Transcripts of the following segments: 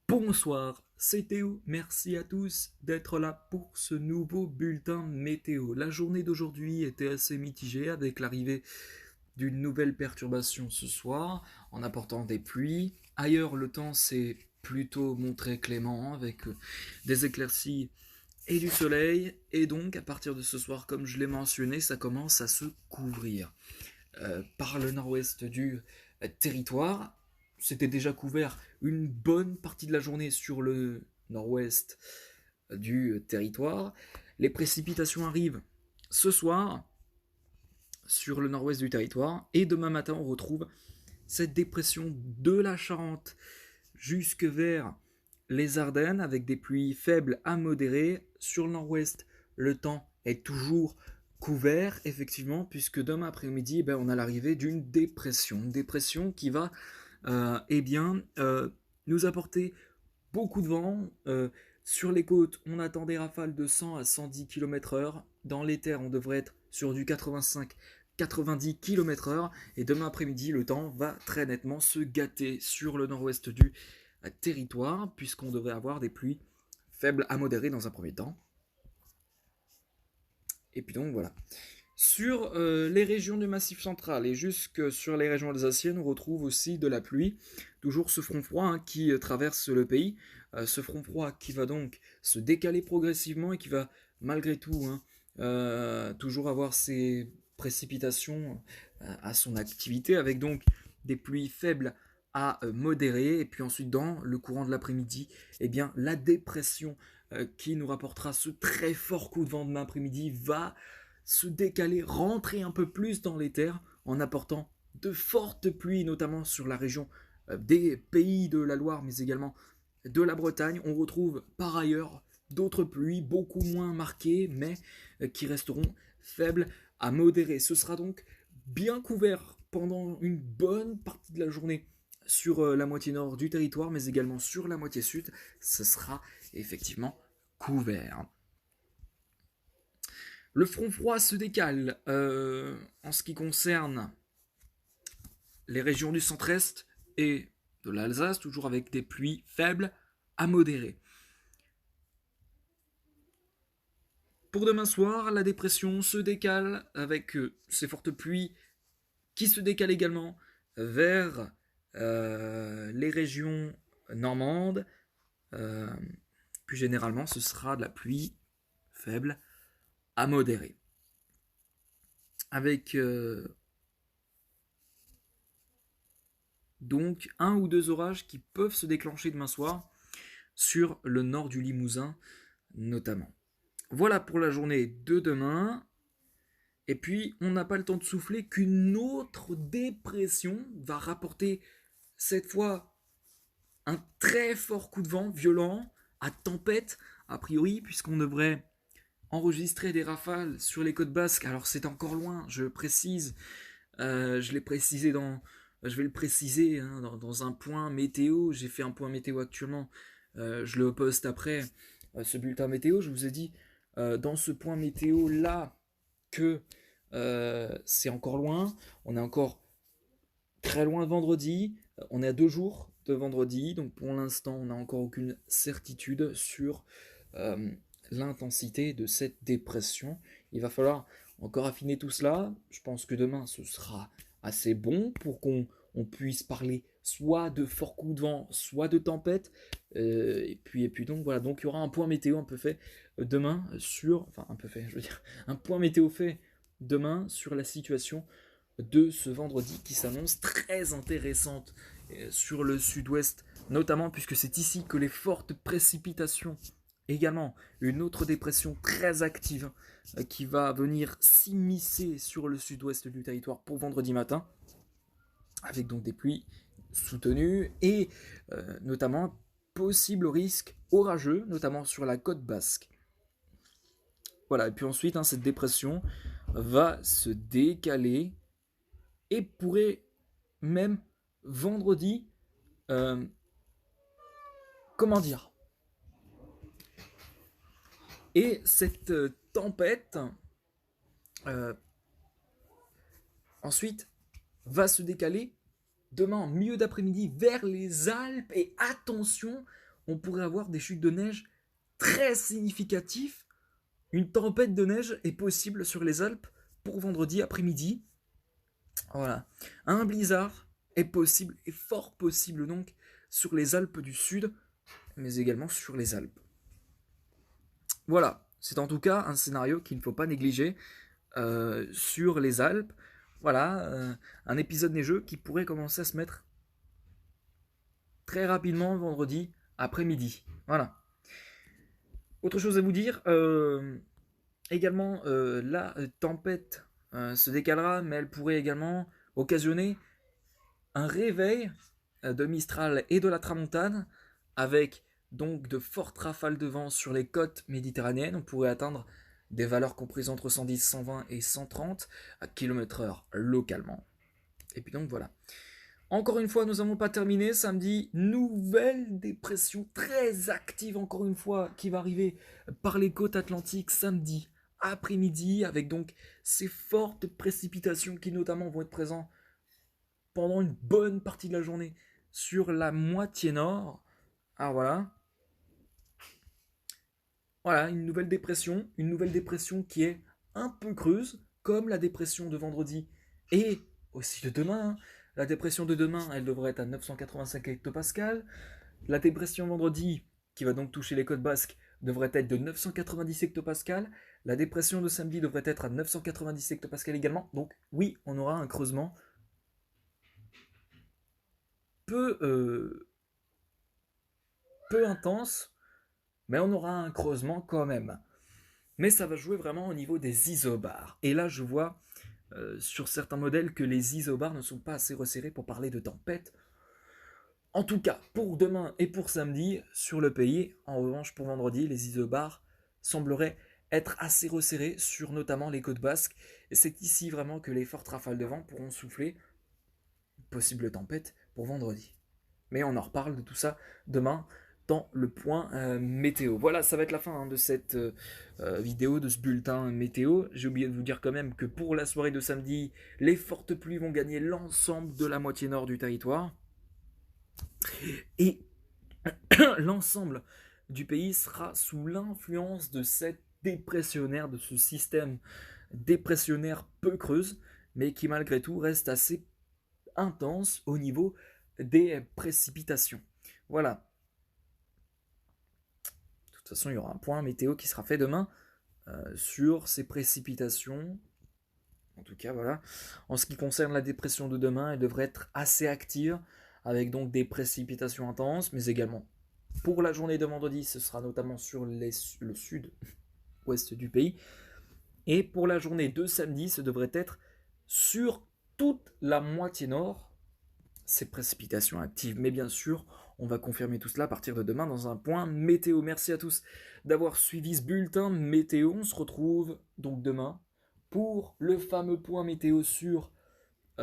Bonsoir, c'est Théo. Merci à tous d'être là pour ce nouveau bulletin météo. La journée d'aujourd'hui était assez mitigée avec l'arrivée d'une nouvelle perturbation ce soir en apportant des pluies. Ailleurs, le temps s'est plutôt montré clément avec des éclaircies et du soleil. Et donc, à partir de ce soir, comme je l'ai mentionné, ça commence à se couvrir par le nord-ouest du territoire. C'était déjà couvert une bonne partie de la journée sur le nord-ouest du territoire. Les précipitations arrivent ce soir sur le nord-ouest du territoire et demain matin on retrouve cette dépression de la Charente jusque vers les Ardennes avec des pluies faibles à modérées. Sur le nord-ouest, le temps est toujours couvert, effectivement, puisque demain après-midi, on a l'arrivée d'une dépression. Une dépression qui va nous apporter beaucoup de vent. Sur les côtes, on attend des rafales de 100 à 110 km/h. Dans les terres, on devrait être sur du 85-90 km/h. Et demain après-midi, le temps va très nettement se gâter sur le nord-ouest du territoire, puisqu'on devrait avoir des pluies faibles à modérées dans un premier temps. Et puis donc voilà. Sur les régions du Massif central et jusque sur les régions alsaciennes, on retrouve aussi de la pluie. Toujours ce front froid qui traverse le pays. Ce front froid qui va donc se décaler progressivement et qui va malgré tout toujours avoir ses précipitations à son activité avec donc des pluies faibles à modérées. Et puis ensuite dans le courant de l'après-midi, la dépression qui nous rapportera ce très fort coup de vent demain après-midi va se décaler, rentrer un peu plus dans les terres en apportant de fortes pluies, notamment sur la région des pays de la Loire, mais également de la Bretagne. On retrouve par ailleurs d'autres pluies beaucoup moins marquées, mais qui resteront faibles à modérées. Ce sera donc bien couvert pendant une bonne partie de la journée sur la moitié nord du territoire, mais également sur la moitié sud. Ce sera effectivement couvert. Le front froid se décale en ce qui concerne les régions du centre-est et de l'Alsace, toujours avec des pluies faibles à modérées. Pour demain soir, la dépression se décale avec ces fortes pluies qui se décalent également vers les régions normandes. Euh, Plus généralement, ce sera de la pluie faible à modérée. Avec donc un ou deux orages qui peuvent se déclencher demain soir sur le nord du Limousin notamment. Voilà pour la journée de demain. Et puis, on n'a pas le temps de souffler qu'une autre dépression va rapporter cette fois un très fort coup de vent violent à tempête, a priori, puisqu'on devrait enregistrer des rafales sur les côtes basques. Alors c'est encore loin, je précise, je l'ai précisé je vais le préciser dans un point météo. J'ai fait un point météo actuellement, je le poste après ce bulletin météo. Je vous ai dit dans ce point météo là que c'est encore loin. On est encore très loin de vendredi. On est à 2 jours de vendredi, donc pour l'instant on n'a encore aucune certitude sur euh, l'intensité de cette dépression. Il va falloir encore affiner tout cela. Je pense que demain ce sera assez bon pour qu'on puisse parler soit de fort coups de vent, soit de tempête. Et puis donc voilà, donc il y aura un point météo un peu fait demain sur, enfin un peu fait, je veux dire, un point météo fait demain sur la situation de ce vendredi qui s'annonce très intéressante sur le sud-ouest, notamment puisque c'est ici que les fortes précipitations, également une autre dépression très active qui va venir s'immiscer sur le sud-ouest du territoire pour vendredi matin, avec donc des pluies soutenues et notamment possible risque orageux, notamment sur la côte basque. Voilà, et puis ensuite, cette dépression va se décaler et pourrait même vendredi, euh, comment dire, et cette tempête euh, ensuite va se décaler demain en milieu d'après-midi vers les Alpes et attention on pourrait avoir des chutes de neige très significatives. Une tempête de neige est possible sur les Alpes pour vendredi après-midi. Voilà. Un blizzard est possible, et fort possible donc, sur les Alpes du Sud, mais également sur les Alpes. Voilà, c'est en tout cas un scénario qu'il ne faut pas négliger sur les Alpes. Voilà, un épisode neigeux qui pourrait commencer à se mettre très rapidement vendredi après-midi. Voilà. Autre chose à vous dire, également la tempête se décalera, mais elle pourrait également occasionner un réveil de Mistral et de la Tramontane, avec donc de fortes rafales de vent sur les côtes méditerranéennes. On pourrait atteindre des valeurs comprises entre 110, 120 et 130 km/h localement. Et puis donc voilà. Encore une fois, nous n'avons pas terminé. Samedi, nouvelle dépression très active, encore une fois, qui va arriver par les côtes atlantiques samedi après-midi, avec donc ces fortes précipitations qui notamment vont être présentes pendant une bonne partie de la journée sur la moitié nord. Ah voilà. Voilà, une nouvelle dépression qui est un peu creuse, comme la dépression de vendredi et aussi de demain. Hein. La dépression de demain, elle devrait être à 985 hectopascales. La dépression vendredi, qui va donc toucher les côtes basques, devrait être de 990 hectopascales. La dépression de samedi devrait être à 990 hectopascales également. Donc oui, on aura un creusement peu intense, mais on aura un creusement quand même. Mais ça va jouer vraiment au niveau des isobars. Et là, je vois sur certains modèles que les isobars ne sont pas assez resserrés pour parler de tempête. En tout cas, pour demain et pour samedi, sur le pays, en revanche, pour vendredi, les isobars sembleraient être assez resserrés sur notamment les côtes basques. Et c'est ici vraiment que les fortes rafales de vent pourront souffler. Possible tempête pour vendredi. Mais on en reparle de tout ça demain dans le point météo. Voilà, ça va être la fin de cette vidéo, de ce bulletin météo. J'ai oublié de vous dire quand même que pour la soirée de samedi, les fortes pluies vont gagner l'ensemble de la moitié nord du territoire. Et l'ensemble du pays sera sous l'influence de cette dépressionnaire, de ce système dépressionnaire peu creuse, mais qui malgré tout reste assez intense au niveau des précipitations. Voilà. De toute façon, il y aura un point météo qui sera fait demain sur ces précipitations. En tout cas, voilà. En ce qui concerne la dépression de demain, elle devrait être assez active, avec donc des précipitations intenses, mais également pour la journée de vendredi, ce sera notamment sur le sud-ouest du pays. Et pour la journée de samedi, ce devrait être sur toute la moitié nord, ces précipitations actives. Mais bien sûr, on va confirmer tout cela à partir de demain dans un point météo. Merci à tous d'avoir suivi ce bulletin météo. On se retrouve donc demain pour le fameux point météo sur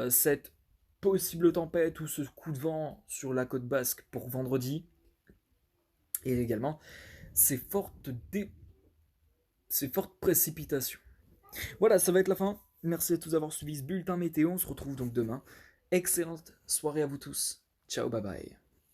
cette possible tempête ou ce coup de vent sur la côte basque pour vendredi. Et également ces fortes précipitations. Voilà, ça va être la fin. Merci à tous d'avoir suivi ce bulletin météo. On se retrouve donc demain. Excellente soirée à vous tous. Ciao, bye bye.